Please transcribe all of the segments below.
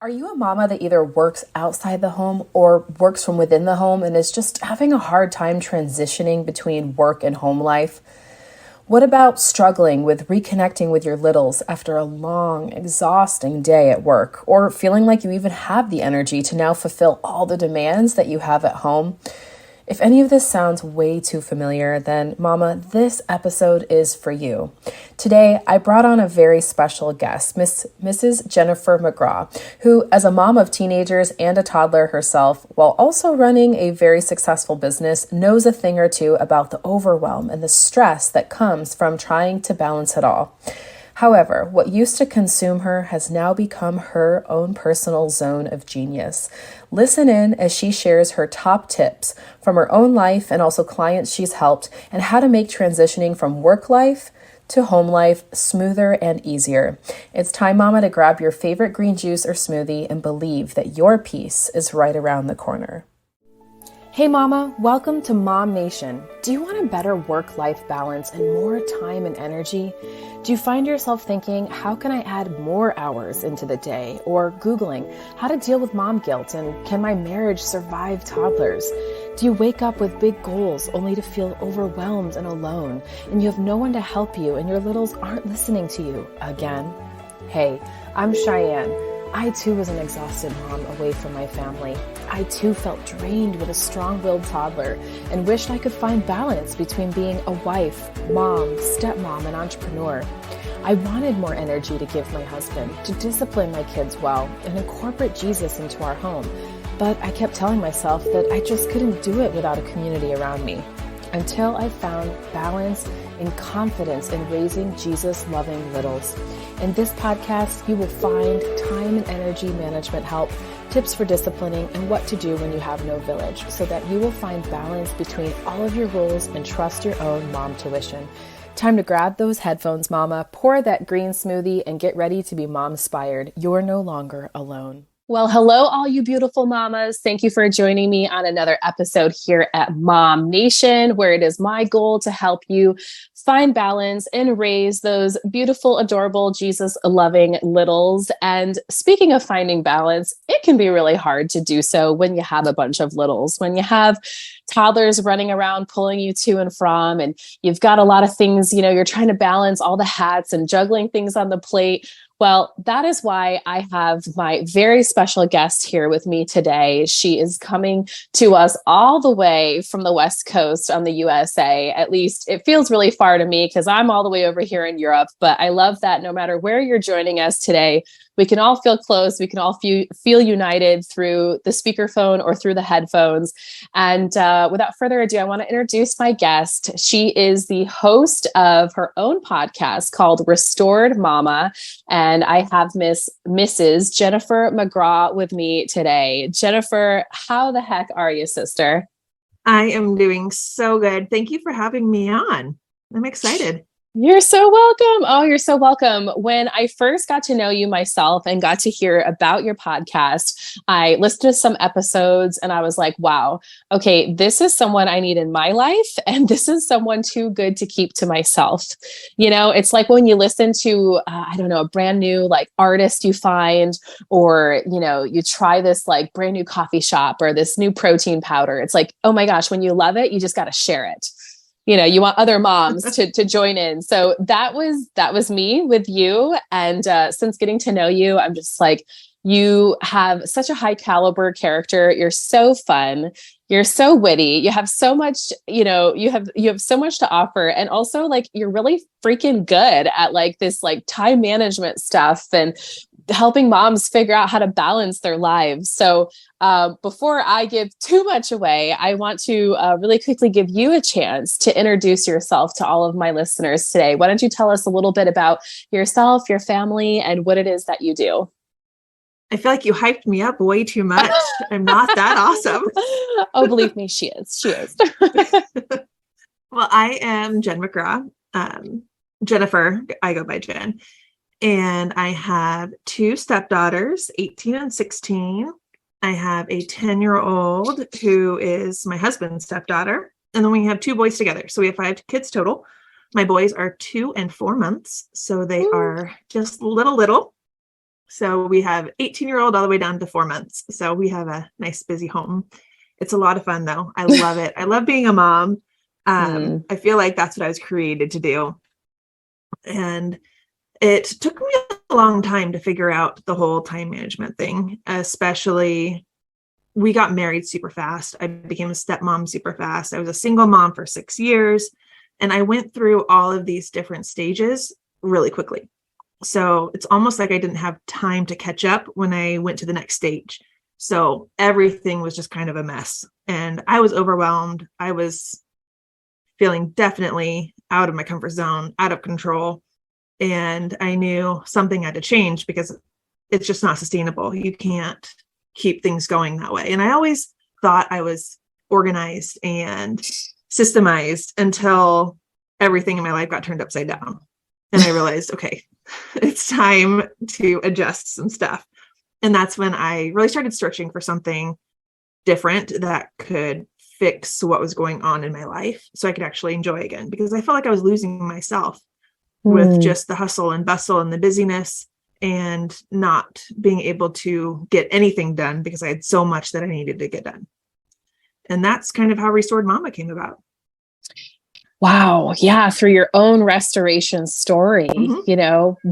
Are you a mama that either works outside the home or works from within the home and is just having a hard time transitioning between work and home life? What about struggling with reconnecting with your littles after a long, exhausting day at work, or feeling like you even have the energy to now fulfill all the demands that you have at home? If any of this sounds way too familiar, then Mama, this episode is for you. Today, I brought on a very special guest, Mrs. Jennifer McGraw, who, as a mom of teenagers and a toddler herself, while also running a very successful business, knows a thing or two about the overwhelm and the stress that comes from trying to balance it all. However, what used to consume her has now become her own personal zone of genius. Listen in as she shares her top tips from her own life and also clients she's helped, and how to make transitioning from work life to home life smoother and easier. It's time, Mama, to grab your favorite green juice or smoothie and believe that your peace is right around the corner. Hey Mama, welcome to Mom Nation. Do you want a better work-life balance and more time and energy? Do you find yourself thinking, how can I add more hours into the day? Or Googling how to deal with mom guilt and can my marriage survive toddlers? Do you wake up with big goals only to feel overwhelmed and alone, and you have no one to help you and your littles aren't listening to you again? Hey, I'm Cheyanne. I too was an exhausted mom away from my family. I too felt drained with a strong-willed toddler and wished I could find balance between being a wife, mom, stepmom, and entrepreneur. I wanted more energy to give my husband, to discipline my kids well, and incorporate Jesus into our home. But I kept telling myself that I just couldn't do it without a community around me. Until I found balance and confidence in raising Jesus-loving littles. In this podcast, you will find time and energy management help, tips for disciplining, and what to do when you have no village, so that you will find balance between all of your roles and trust your own mom tuition. Time to grab those headphones, Mama, pour that green smoothie, and get ready to be mom-inspired. You're no longer alone. Well, hello, all you beautiful mamas. Thank you for joining me on another episode here at Mom Nation, where it is my goal to help you find balance and raise those beautiful, adorable, Jesus-loving littles. And speaking of finding balance, it can be really hard to do so when you have a bunch of littles, when you have toddlers running around pulling you to and from, and you've got a lot of things, you're trying to balance all the hats and juggling things on the plate. Well, that is why I have my very special guest here with me today. She is coming to us all the way from the West Coast on the USA. At least it feels really far to me because I'm all the way over here in Europe. But I love that no matter where you're joining us today, we can all feel close. We can all feel united through the speakerphone or through the headphones. And without further ado, I want to introduce my guest. She is the host of her own podcast called Restored Mama. And I have Mrs. Jennifer McGraw with me today. Jennifer, how the heck are you, sister? I am doing so good. Thank you for having me on. I'm excited. You're so welcome. Oh, you're so welcome. When I first got to know you myself and got to hear about your podcast, I listened to some episodes and I was like, wow, okay, this is someone I need in my life. And this is someone too good to keep to myself. It's like when you listen to, a brand new artist you find, or, you try this brand new coffee shop or this new protein powder. It's like, oh my gosh, when you love it, you just got to share it. You want other moms to join in. So that was me with you. And since getting to know you, I'm just like, you have such a high caliber character. You're so fun. You're so witty. You have so much, you have so much to offer. And also you're really freaking good at this time management stuff and helping moms figure out how to balance their lives. So before I give too much away, I want to really quickly give you a chance to introduce yourself to all of my listeners today. Why don't you tell us a little bit about yourself, your family, and what it is that you do? I feel like you hyped me up way too much. I'm not that awesome. Oh, believe me, she is. She is. Well, I am Jen McGraw. Jennifer, I go by Jen. And I have two stepdaughters, 18 and 16. I have a 10-year-old who is my husband's stepdaughter. And then we have two boys together. So we have 5 kids total. My boys are 2 and 4 months. So they are just little. So we have 18-year-old all the way down to 4 months. So we have a nice busy home. It's a lot of fun though. I love it. I love being a mom. I feel like that's what I was created to do. And it took me a long time to figure out the whole time management thing, especially we got married super fast. I became a stepmom super fast. I was a single mom for 6 years, and I went through all of these different stages really quickly. So it's almost like I didn't have time to catch up when I went to the next stage. So everything was just kind of a mess, and I was overwhelmed. I was feeling definitely out of my comfort zone, out of control. And I knew something had to change because it's just not sustainable. You can't keep things going that way. And I always thought I was organized and systemized until everything in my life got turned upside down. And I realized, okay, it's time to adjust some stuff. And that's when I really started searching for something different that could fix what was going on in my life so I could actually enjoy again, because I felt like I was losing myself with just the hustle and bustle and the busyness and not being able to get anything done because I had so much that I needed to get done. And that's kind of how Restored Mama came about. Wow. Yeah. Through your own restoration story,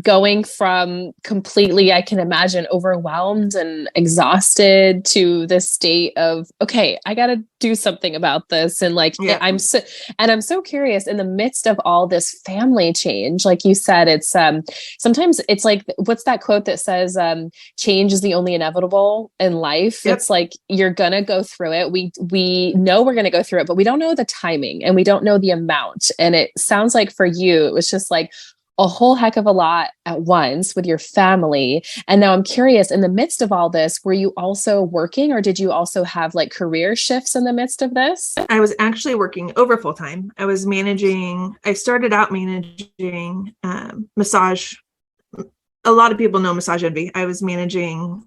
going from completely, I can imagine, overwhelmed and exhausted to this state of, okay, I got to do something about this. And I'm so curious, in the midst of all this family change, like you said, it's, sometimes it's like, what's that quote that says, change is the only inevitable in life. Yep. It's like, you're going to go through it. We know we're going to go through it, but we don't know the timing and we don't know the amount. And it sounds like for you, it was just like a whole heck of a lot at once with your family. And now I'm curious, in the midst of all this, were you also working, or did you also have like career shifts in the midst of this? I was actually working over full time. I started out managing massage. A lot of people know Massage Envy. I was managing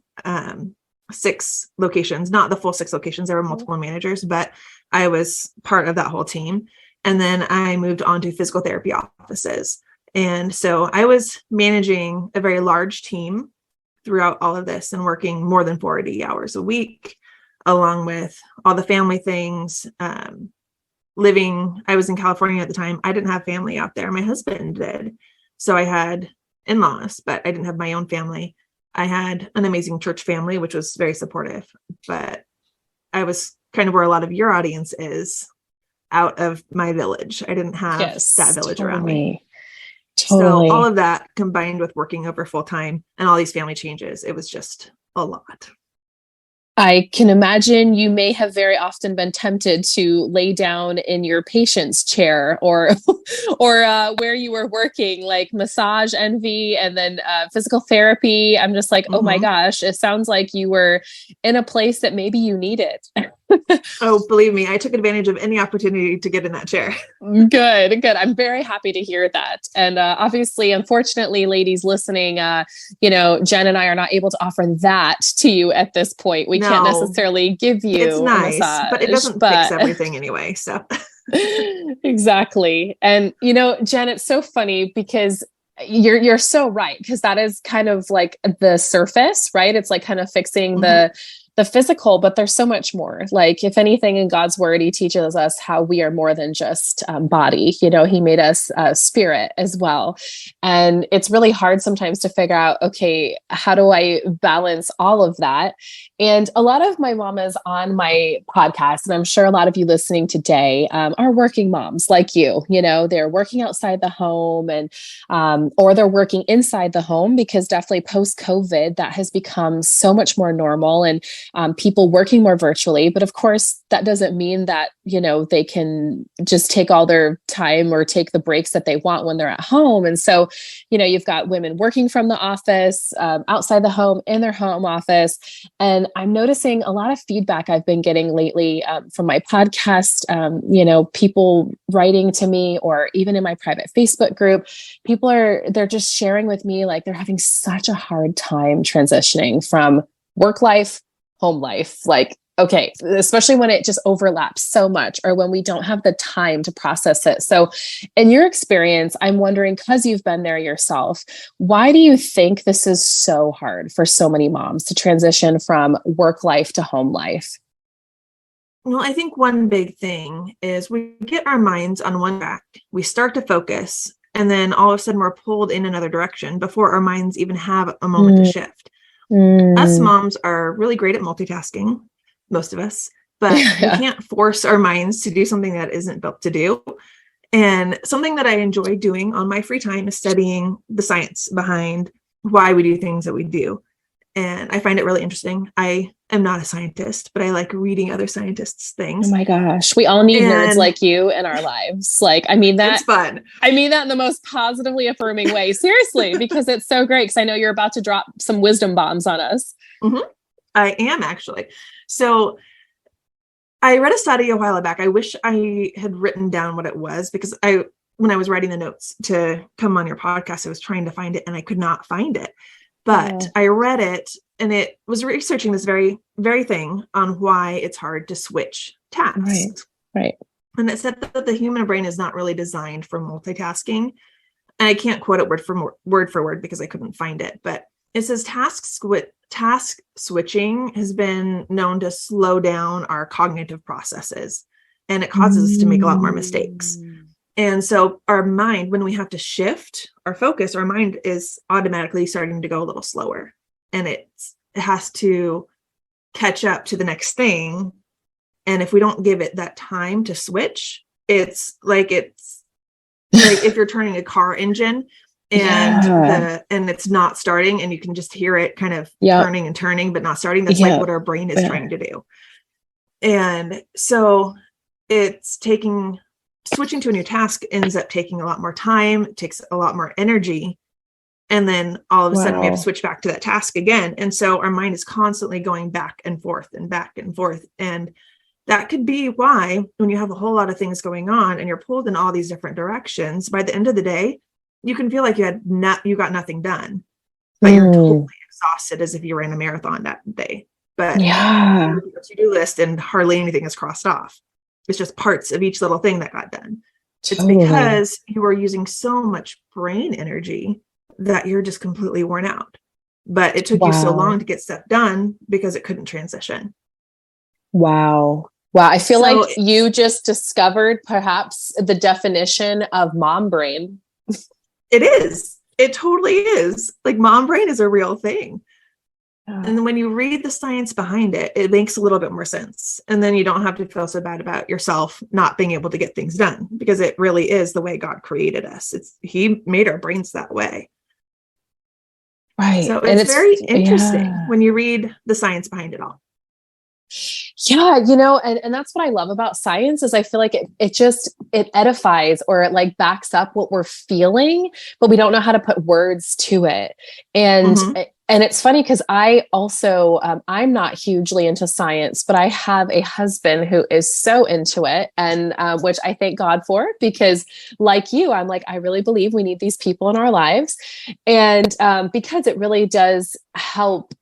6 locations, not the full 6 locations. There were multiple managers, but I was part of that whole team. And then I moved on to physical therapy offices. And so I was managing a very large team throughout all of this and working more than 40 hours a week, along with all the family things. I was in California at the time. I didn't have family out there. My husband did. So I had in-laws, but I didn't have my own family. I had an amazing church family, which was very supportive, but I was kind of where a lot of your audience is, out of my village. I didn't have that village around me. Totally. So all of that combined with working over full time and all these family changes, it was just a lot. I can imagine you may have very often been tempted to lay down in your patient's chair or where you were working, like Massage Envy and then physical therapy. I'm just like, oh my gosh, it sounds like you were in a place that maybe you needed. Oh, believe me, I took advantage of any opportunity to get in that chair. Good. I'm very happy to hear that. And obviously, unfortunately, ladies listening, Jen and I are not able to offer that to you at this point. We can't necessarily give you it's nice, a massage, but it doesn't fix everything anyway. So exactly. And Jen, it's so funny because you're so right, because that is kind of like the surface, right? It's like kind of fixing the physical, but there's so much more. Like, if anything, in God's word, he teaches us how we are more than just body. He made us spirit as well. And it's really hard sometimes to figure out, okay, how do I balance all of that? And a lot of my mamas on my podcast, and I'm sure a lot of you listening today, are working moms like you. They're working outside the home and or they're working inside the home, because definitely post-COVID, that has become so much more normal, and people working more virtually. But of course, that doesn't mean that, they can just take all their time or take the breaks that they want when they're at home. And so, you've got women working from the office, outside the home, in their home office. And I'm noticing a lot of feedback I've been getting lately from my podcast, people writing to me, or even in my private Facebook group, they're just sharing with me, like, they're having such a hard time transitioning from work life, home life. Like, Okay. Especially when it just overlaps so much, or when we don't have the time to process it. So in your experience, I'm wondering, because you've been there yourself, why do you think this is so hard for so many moms to transition from work life to home life? Well, I think one big thing is we get our minds on one track, we start to focus, and then all of a sudden we're pulled in another direction before our minds even have a moment to shift. Us moms are really great at multitasking, most of us, but we can't force our minds to do something that isn't built to do. And something that I enjoy doing on my free time is studying the science behind why we do things that we do. And I find it really interesting. I am not a scientist, but I like reading other scientists' things. Oh my gosh. We all need nerds like you in our lives. Like, I mean that. It's fun. I mean that in the most positively affirming way. Seriously, because it's so great. Because I know you're about to drop some wisdom bombs on us. Mm-hmm. I am actually. So I read a study a while back. I wish I had written down what it was, because when I was writing the notes to come on your podcast, I was trying to find it and I could not find it. But I read it, and it was researching this very, very thing on why it's hard to switch tasks. Right. And it said that the human brain is not really designed for multitasking. And I can't quote it word for word because I couldn't find it. But it says task switching has been known to slow down our cognitive processes, and it causes us to make a lot more mistakes. And so our mind, when we have to shift our focus, our mind is automatically starting to go a little slower, and it has to catch up to the next thing. And if we don't give it that time to switch, it's like if you're turning a car engine and it's not starting, and you can just hear it kind of turning and turning, but not starting. That's like what our brain is trying to do. And so switching to a new task ends up taking a lot more time, it takes a lot more energy. And then all of a sudden we have to switch back to that task again. And so our mind is constantly going back and forth and back and forth. And that could be why, when you have a whole lot of things going on and you're pulled in all these different directions, by the end of the day, you can feel like you got nothing done, but you're totally exhausted, as if you ran a marathon that day. But your to-do list and hardly anything is crossed off. It's just parts of each little thing that got done. Totally. It's because you are using so much brain energy that you're just completely worn out. But it took you so long to get stuff done because it couldn't transition. Wow. I feel like you just discovered perhaps the definition of mom brain. It is. It totally is. Like, mom brain is a real thing. And when you read the science behind it, it makes a little bit more sense. And then you don't have to feel so bad about yourself not being able to get things done, because it really is the way God created us. He made our brains that way. Right. So it's very interesting when you read the science behind it all. Yeah, and that's what I love about science, is I feel like it edifies, or it like backs up what we're feeling, but we don't know how to put words to it. And it's funny because I also, I'm not hugely into science, but I have a husband who is so into it, and which I thank God for, because like you, I'm like, I really believe we need these people in our lives. And because it really does help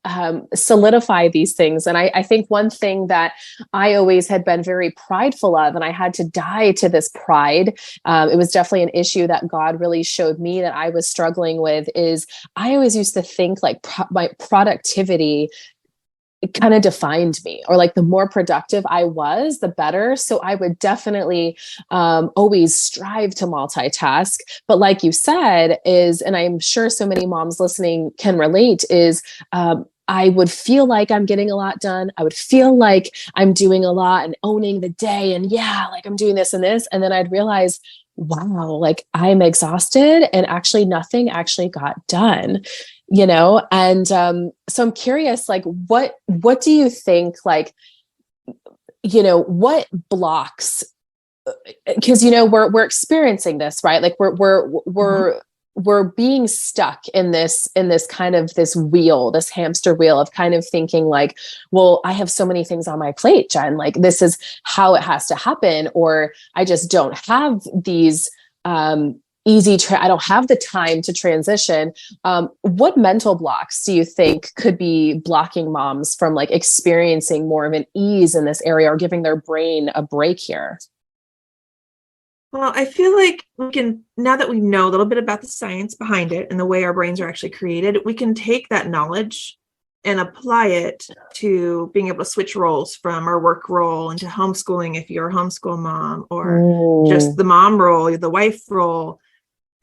solidify these things. And I think one thing that I always had been very prideful of, and I had to die to this pride, it was definitely an issue that God really showed me that I was struggling with, is I always used to think like my productivity, it kind of defined me, or like the more productive I was, the better. So I would definitely always strive to multitask. But like you said, and I'm sure so many moms listening can relate, is I would feel like I'm getting a lot done. I would feel like I'm doing a lot and owning the day, and like I'm doing this and this. And then I'd realize, wow, like I'm exhausted, and actually nothing actually got done. And so I'm curious, like, what do you think, like, what blocks, because, we're experiencing this, right? Like we're being stuck in this kind of this hamster wheel of kind of thinking like, well, I have so many things on my plate, Jen, like this is how it has to happen. Or I just don't have these, I don't have the time to transition. What mental blocks do you think could be blocking moms from like experiencing more of an ease in this area or giving their brain a break here? Well, I feel like we can, now that we know a little bit about the science behind it and the way our brains are actually created, we can take that knowledge and apply it to being able to switch roles from our work role into homeschooling if you're a homeschool mom, or just the mom role, the wife role.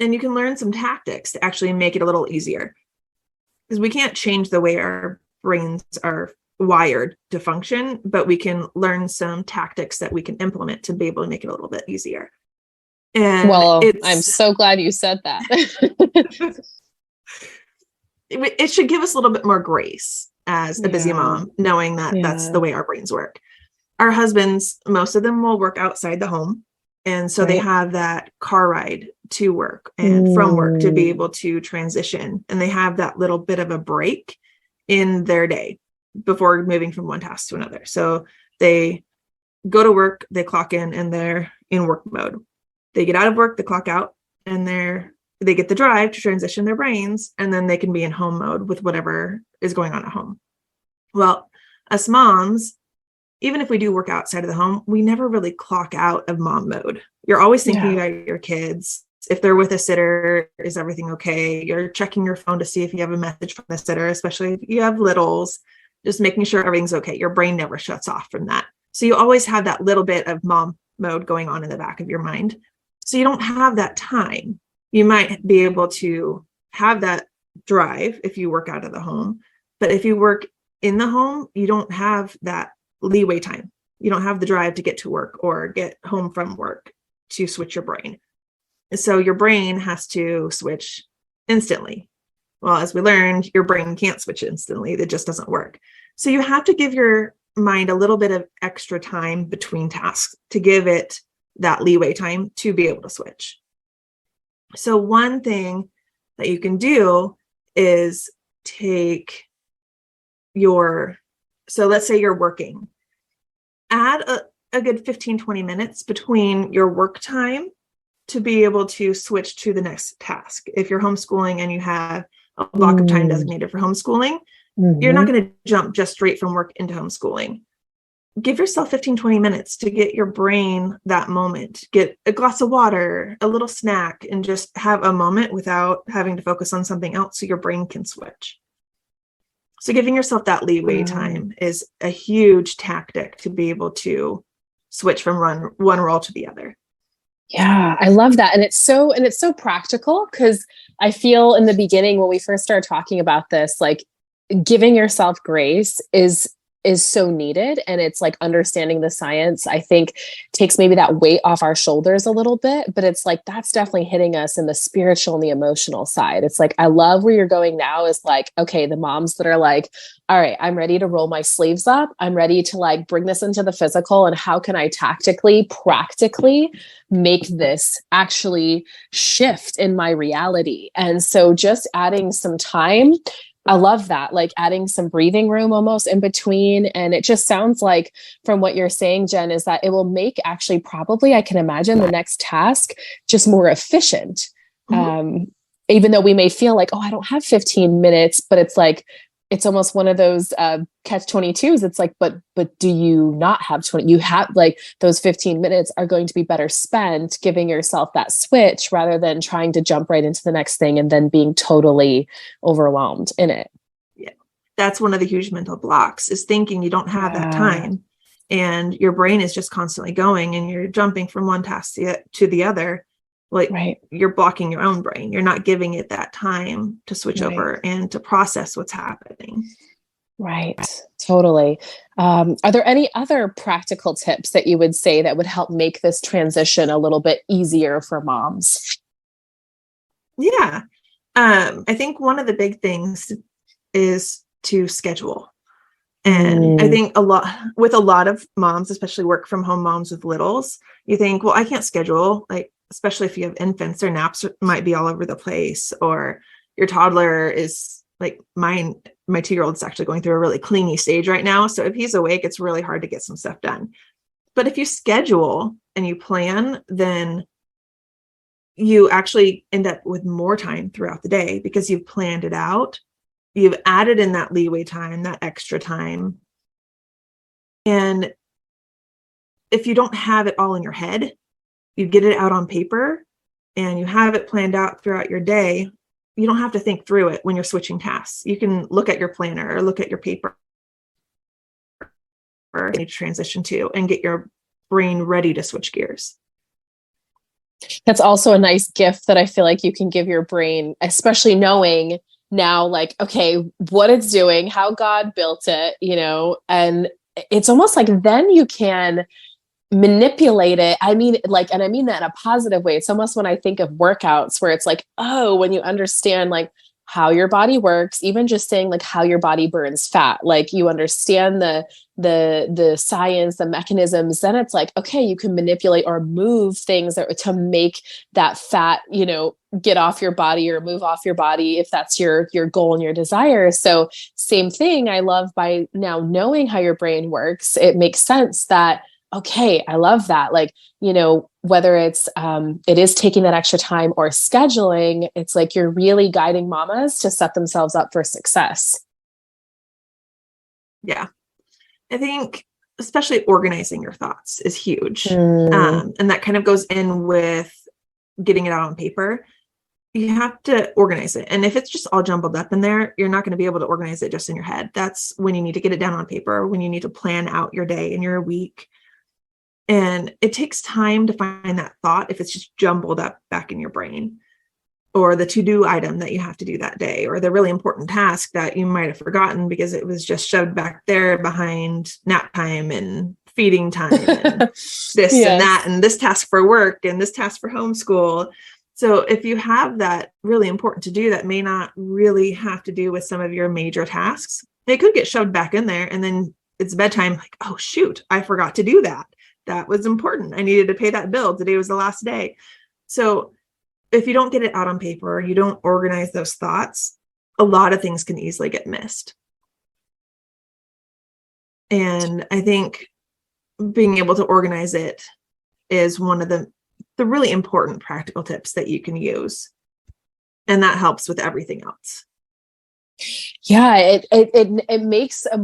And you can learn some tactics to actually make it a little easier, because we can't change the way our brains are wired to function, but we can learn some tactics that we can implement to be able to make it a little bit easier. And well, I'm so glad you said that. It should give us a little bit more grace as a busy mom, knowing that that's the way our brains work. Our husbands, most of them will work outside the home. And so they have that car ride to work and from work to be able to transition. And they have that little bit of a break in their day before moving from one task to another. So they go to work, they clock in, and they're in work mode. They get out of work, they clock out, and they get the drive to transition their brains, and then they can be in home mode with whatever is going on at home. Well, us moms, even if we do work outside of the home, we never really clock out of mom mode. You're always thinking about your kids. If they're with a sitter, is everything okay? You're checking your phone to see if you have a message from the sitter, especially if you have littles, just making sure everything's okay. Your brain never shuts off from that. So you always have that little bit of mom mode going on in the back of your mind. So you don't have that time. You might be able to have that drive if you work out of the home, but if you work in the home, you don't have that leeway time. You don't have the drive to get to work or get home from work to switch your brain. And so your brain has to switch instantly. Well, as we learned, your brain can't switch instantly. That just doesn't work. So you have to give your mind a little bit of extra time between tasks to give it that leeway time to be able to switch. So one thing that you can do is so let's say you're working, add a good 15, 20 minutes between your work time to be able to switch to the next task. If you're homeschooling and you have a block of time designated for homeschooling, you're not going to jump just straight from work into homeschooling. Give yourself 15, 20 minutes to get your brain that moment. Get a glass of water, a little snack, and just have a moment without having to focus on something else so your brain can switch. So giving yourself that leeway time is a huge tactic to be able to switch from one role to the other. Yeah, I love that. And it's so practical, because I feel in the beginning when we first started talking about this, like giving yourself grace is so needed. And it's like understanding the science, I think, takes maybe that weight off our shoulders a little bit, but it's like, that's definitely hitting us in the spiritual and the emotional side. It's like, I love where you're going now is like, okay, the moms that are like, all right, I'm ready to roll my sleeves up. I'm ready to like bring this into the physical. And how can I tactically, practically make this actually shift in my reality? And so just adding some time, I love that, like adding some breathing room almost in between. And it just sounds like from what you're saying, Jen, is that it will make actually probably, I can imagine, the next task just more efficient. Even though we may feel like, oh, I don't have 15 minutes, but it's like, it's almost one of those catch 22s. It's like, but do you not have 20? You have like those 15 minutes are going to be better spent giving yourself that switch rather than trying to jump right into the next thing and then being totally overwhelmed in it. Yeah. That's one of the huge mental blocks, is thinking you don't have that time, and your brain is just constantly going and you're jumping from one task to the other. Like you're blocking your own brain. You're not giving it that time to switch over and to process what's happening. Right. Totally. Are there any other practical tips that you would say that would help make this transition a little bit easier for moms? Yeah. I think one of the big things is to schedule. And I think a lot of moms, especially work from home moms with littles, you think, well, I can't schedule, like, especially if you have infants, their naps might be all over the place, or your toddler is like my 2-year-old is actually going through a really clingy stage right now. So if he's awake, it's really hard to get some stuff done. But if you schedule and you plan, then you actually end up with more time throughout the day because you've planned it out. You've added in that leeway time, that extra time. And if you don't have it all in your head, you get it out on paper and you have it planned out throughout your day. You don't have to think through it when you're switching tasks. You can look at your planner or look at your paper or you need to transition to and get your brain ready to switch gears. That's also a nice gift that I feel like you can give your brain, especially knowing now, like, okay, what it's doing, how God built it, and it's almost like then you can manipulate it. I mean, like, and I mean that in a positive way. It's almost when I think of workouts where it's like, oh, when you understand like how your body works, even just saying like how your body burns fat, like you understand the science, the mechanisms, then it's like, okay, you can manipulate or move things to make that fat, get off your body or move off your body if that's your goal and your desire. So same thing. I love by now knowing how your brain works, it makes sense that, okay, I love that. Like, whether it's, it is taking that extra time or scheduling, it's like you're really guiding mamas to set themselves up for success. Yeah. I think especially organizing your thoughts is huge. And that kind of goes in with getting it out on paper. You have to organize it. And if it's just all jumbled up in there, you're not going to be able to organize it just in your head. That's when you need to get it down on paper, when you need to plan out your day and your week. And it takes time to find that thought if it's just jumbled up back in your brain, or the to-do item that you have to do that day, or the really important task that you might have forgotten because it was just shoved back there behind nap time and feeding time and this Yes. and that, and this task for work and this task for homeschool. So if you have that really important to do that may not really have to do with some of your major tasks, it could get shoved back in there, and then it's bedtime, like, oh shoot, I forgot to do that. That was important. I needed to pay that bill. Today was the last day. So if you don't get it out on paper, or you don't organize those thoughts, a lot of things can easily get missed. And I think being able to organize it is one of the really important practical tips that you can use. And that helps with everything else. Yeah, it makes a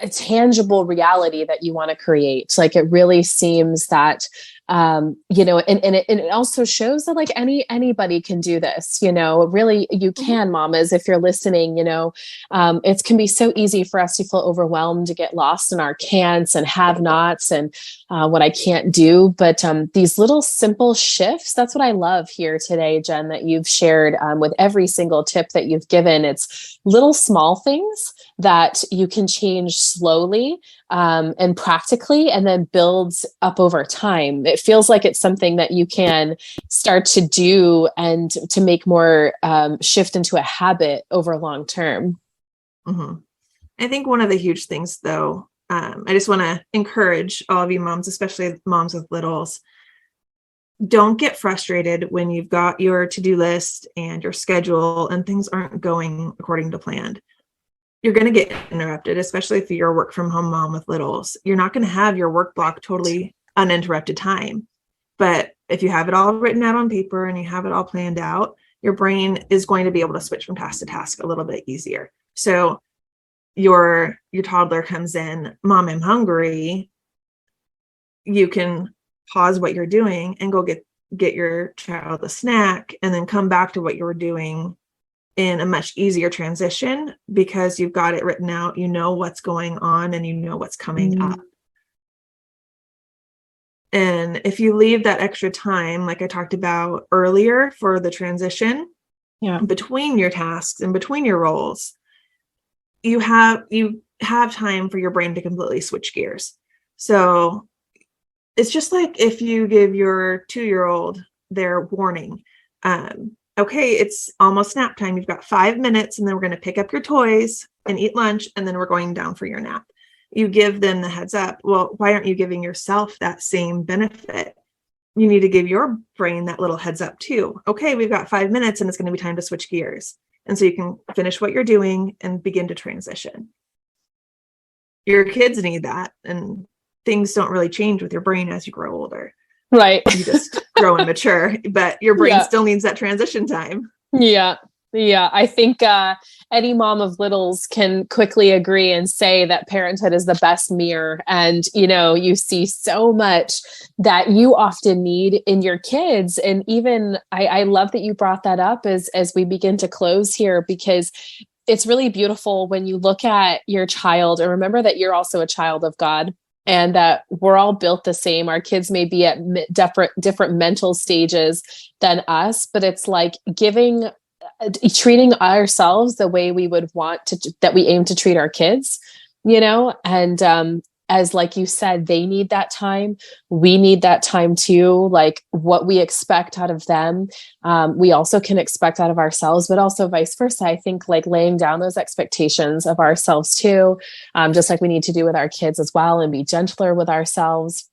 tangible reality that you want to create. Like it really seems that, and it also shows that like anybody can do this, really you can, mamas, if you're listening, it can be so easy for us to feel overwhelmed, to get lost in our can'ts and have nots and what I can't do. But these little simple shifts, that's what I love here today, Jen, that you've shared with every single tip that you've given. It's little small things that you can change slowly and practically, and then builds up over time. It feels like it's something that you can start to do and to make more shift into a habit over long term. Mm-hmm. I think one of the huge things, though, I just want to encourage all of you moms, especially moms with littles, don't get frustrated when you've got your to-do list and your schedule and things aren't going according to plan. You're going to get interrupted, especially if you're a work from home mom with littles. You're not going to have your work block totally uninterrupted time. But if you have it all written out on paper and you have it all planned out, your brain is going to be able to switch from task to task a little bit easier. So your toddler comes in, Mom, I'm hungry. You can pause what you're doing and go get your child a snack, and then come back to what you were doing in a much easier transition because you've got it written out, you know what's going on and you know what's coming up. And if you leave that extra time, like I talked about earlier, for the transition between your tasks and between your roles, you have time for your brain to completely switch gears. So it's just like if you give your 2-year-old their warning, okay, it's almost nap time. You've got 5 minutes, and then we're going to pick up your toys and eat lunch, and then we're going down for your nap. You give them the heads up. Well, why aren't you giving yourself that same benefit? You need to give your brain that little heads up too. Okay, we've got 5 minutes, and it's going to be time to switch gears. And so you can finish what you're doing and begin to transition. Your kids need that, and things don't really change with your brain as you grow older. Right. You just grow and mature, but your brain Yeah. still needs that transition time. Yeah. Yeah. I think any mom of littles can quickly agree and say that parenthood is the best mirror. And, you see so much that you often need in your kids. And even I love that you brought that up as we begin to close here, because it's really beautiful when you look at your child and remember that you're also a child of God. And that we're all built the same. Our kids may be at different mental stages than us, but it's like treating ourselves the way we would want that we aim to treat our kids, and as like you said, they need that time. We need that time too. Like what we expect out of them, we also can expect out of ourselves, but also vice versa. I think like laying down those expectations of ourselves too, just like we need to do with our kids as well, and be gentler with ourselves.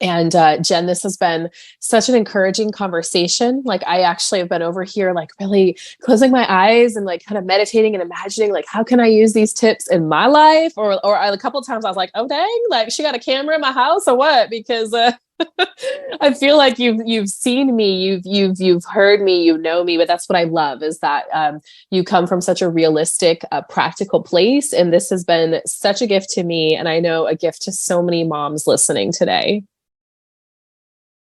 And Jen, this has been such an encouraging conversation. Like I actually have been over here, like really closing my eyes and like kind of meditating and imagining, like, how can I use these tips in my life? Or a couple of times I was like, oh dang, like she got a camera in my house or what? Because I feel like you've seen me, you've heard me, you know me. But that's what I love, is that you come from such a realistic, practical place, and this has been such a gift to me, and I know a gift to so many moms listening today.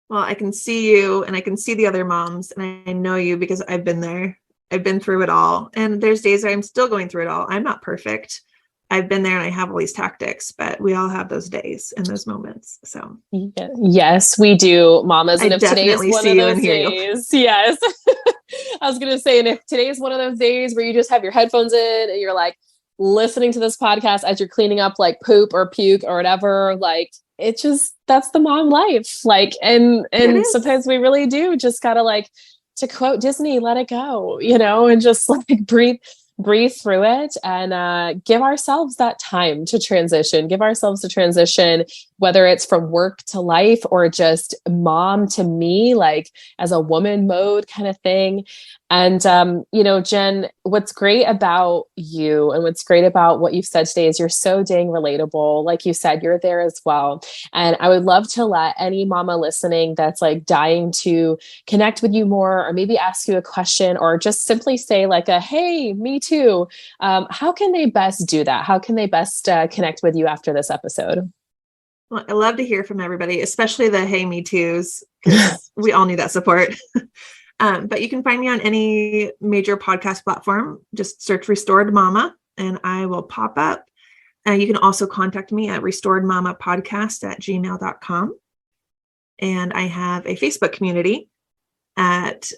Well, I can see you and I can see the other moms, and I know you because I've been there. I've been through it all. And there's days where I'm still going through it all. I'm not perfect. I've been there and I have all these tactics, but we all have those days and those moments. So yes, we do, mamas. And I if today is definitely one see of you those and hear you. days, yes, I was going to say, and if today is one of those days where you just have your headphones in and you're like listening to this podcast as you're cleaning up like poop or puke or whatever, like it just, that's the mom life. Like, and sometimes we really do just gotta, like, to quote Disney, let it go, and just like breathe through it, and give ourselves that time to transition, whether it's from work to life or just mom to me, like as a woman mode kind of thing. And, Jen, what's great about you and what's great about what you've said today is you're so dang relatable. Like you said, you're there as well. And I would love to let any mama listening that's like dying to connect with you more, or maybe ask you a question, or just simply say like hey, me too. How can they best do that? How can they best connect with you after this episode? Well, I love to hear from everybody, especially the hey, me too's, because we all need that support. But you can find me on any major podcast platform. Just search Restored Mama and I will pop up. You can also contact me at restoredmamapodcast@gmail.com. And I have a Facebook community at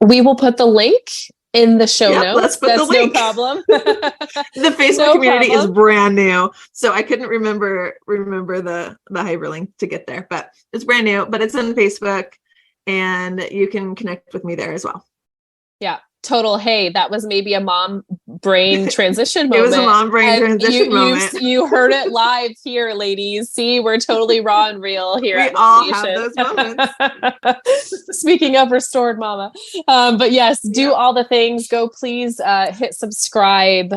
we will put the link in the show notes. Let's put That's the link. No problem. The Facebook community is brand new, so I couldn't remember the hyperlink to get there, but it's brand new, but it's on Facebook and you can connect with me there as well. Yeah. Total. Hey, that was maybe a mom brain transition moment. It was a mom brain transition moment. You heard it live here, ladies. See, we're totally raw and real here. We all have those moments. Speaking of Restored Mama. But yes, do all the things. Go please hit subscribe.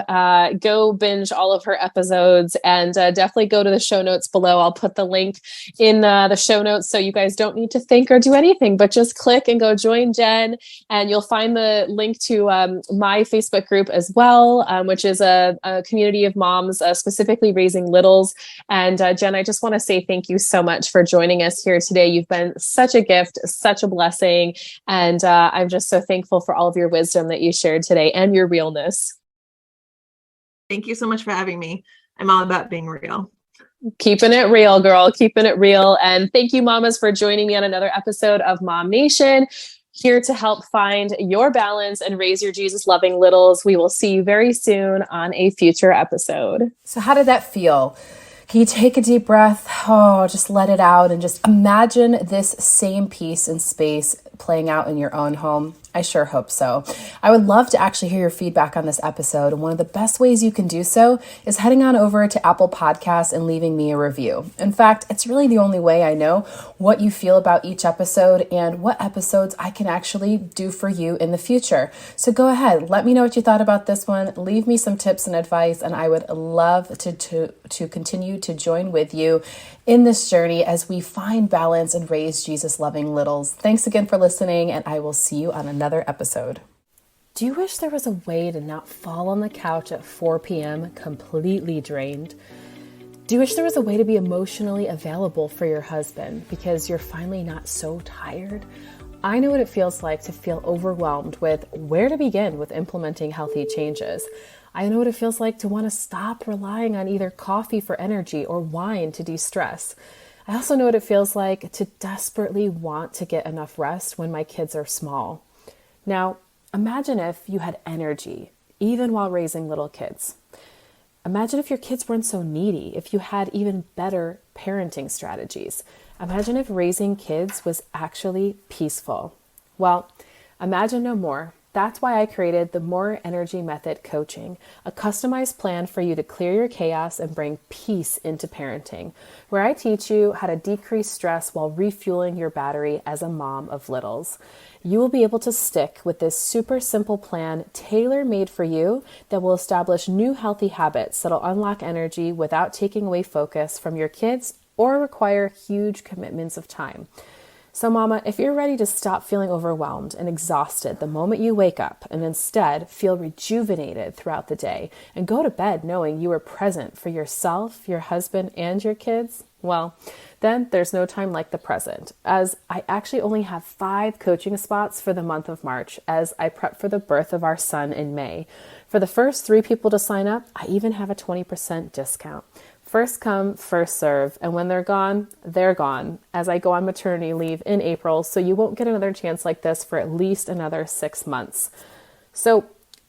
Go binge all of her episodes, and definitely go to the show notes below. I'll put the link in the show notes, so you guys don't need to think or do anything, but just click and go join Jen, and you'll find the link to my Facebook group as well, which is a community of moms specifically raising littles. And Jen, I just want to say thank you so much for joining us here today. You've been such a gift, such a blessing. And I'm just so thankful for all of your wisdom that you shared today and your realness. Thank you so much for having me. I'm all about being real. Keeping it real, girl. Keeping it real. And thank you, mamas, for joining me on another episode of Mom Nation. Here to help find your balance and raise your Jesus-loving littles. We will see you very soon on a future episode. So how did that feel? Can you take a deep breath? Oh, just let it out and just imagine this same peace and space playing out in your own home. I sure hope so. I would love to actually hear your feedback on this episode. And one of the best ways you can do so is heading on over to Apple Podcasts and leaving me a review. In fact, it's really the only way I know what you feel about each episode and what episodes I can actually do for you in the future. So go ahead, let me know what you thought about this one. Leave me some tips and advice, and I would love to continue to join with you in this journey as we find balance and raise Jesus-loving littles. Thanks again for listening, and I will see you on another episode. Do you wish there was a way to not fall on the couch at 4 p.m. completely drained? Do you wish there was a way to be emotionally available for your husband because you're finally not so tired? I know what it feels like to feel overwhelmed with where to begin with implementing healthy changes. I know what it feels like to want to stop relying on either coffee for energy or wine to de-stress. I also know what it feels like to desperately want to get enough rest when my kids are small. Now, imagine if you had energy, even while raising little kids. Imagine if your kids weren't so needy, if you had even better parenting strategies. Imagine if raising kids was actually peaceful. Well, imagine no more. That's why I created the More Energy Method Coaching, a customized plan for you to clear your chaos and bring peace into parenting, where I teach you how to decrease stress while refueling your battery as a mom of littles. You will be able to stick with this super simple plan tailor-made for you that will establish new healthy habits that'll unlock energy without taking away focus from your kids or require huge commitments of time. So mama, if you're ready to stop feeling overwhelmed and exhausted the moment you wake up and instead feel rejuvenated throughout the day and go to bed knowing you are present for yourself, your husband, and your kids, well, then there's no time like the present, as I actually only have 5 coaching spots for the month of March as I prep for the birth of our son in May. For the first 3 people to sign up, I even have a 20% discount. First come, first serve, and when they're gone, as I go on maternity leave in April, so you won't get another chance like this for at least another 6 months. So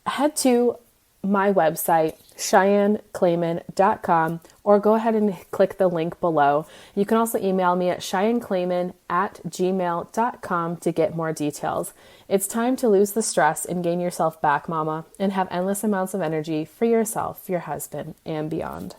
head to my website, CheyanneClayman.com, or go ahead and click the link below. You can also email me at CheyanneClayman@gmail.com to get more details. It's time to lose the stress and gain yourself back, mama, and have endless amounts of energy for yourself, your husband, and beyond.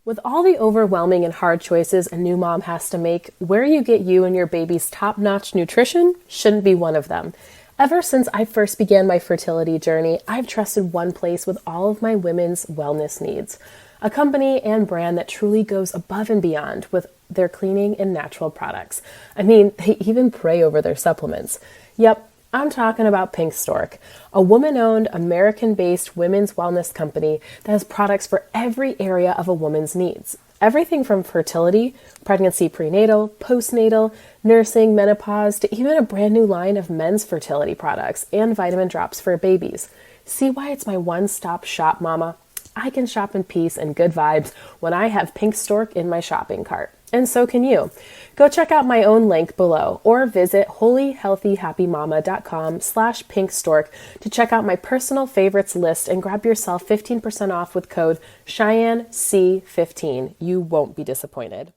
With all the overwhelming and hard choices a new mom has to make, where you get you and your baby's top-notch nutrition shouldn't be one of them. Ever since I first began my fertility journey, I've trusted one place with all of my women's wellness needs. A company and brand that truly goes above and beyond with their cleaning and natural products. I mean, they even pray over their supplements. Yep, I'm talking about Pink Stork, a woman-owned, American-based women's wellness company that has products for every area of a woman's needs. Everything from fertility, pregnancy, prenatal, postnatal, nursing, menopause, to even a brand new line of men's fertility products and vitamin drops for babies. See why it's my one-stop shop, mama? I can shop in peace and good vibes when I have Pink Stork in my shopping cart. And so can you. Go check out my own link below or visit holyhealthyhappymama.com/pinkstork to check out my personal favorites list and grab yourself 15% off with code CheyanneC15. You won't be disappointed.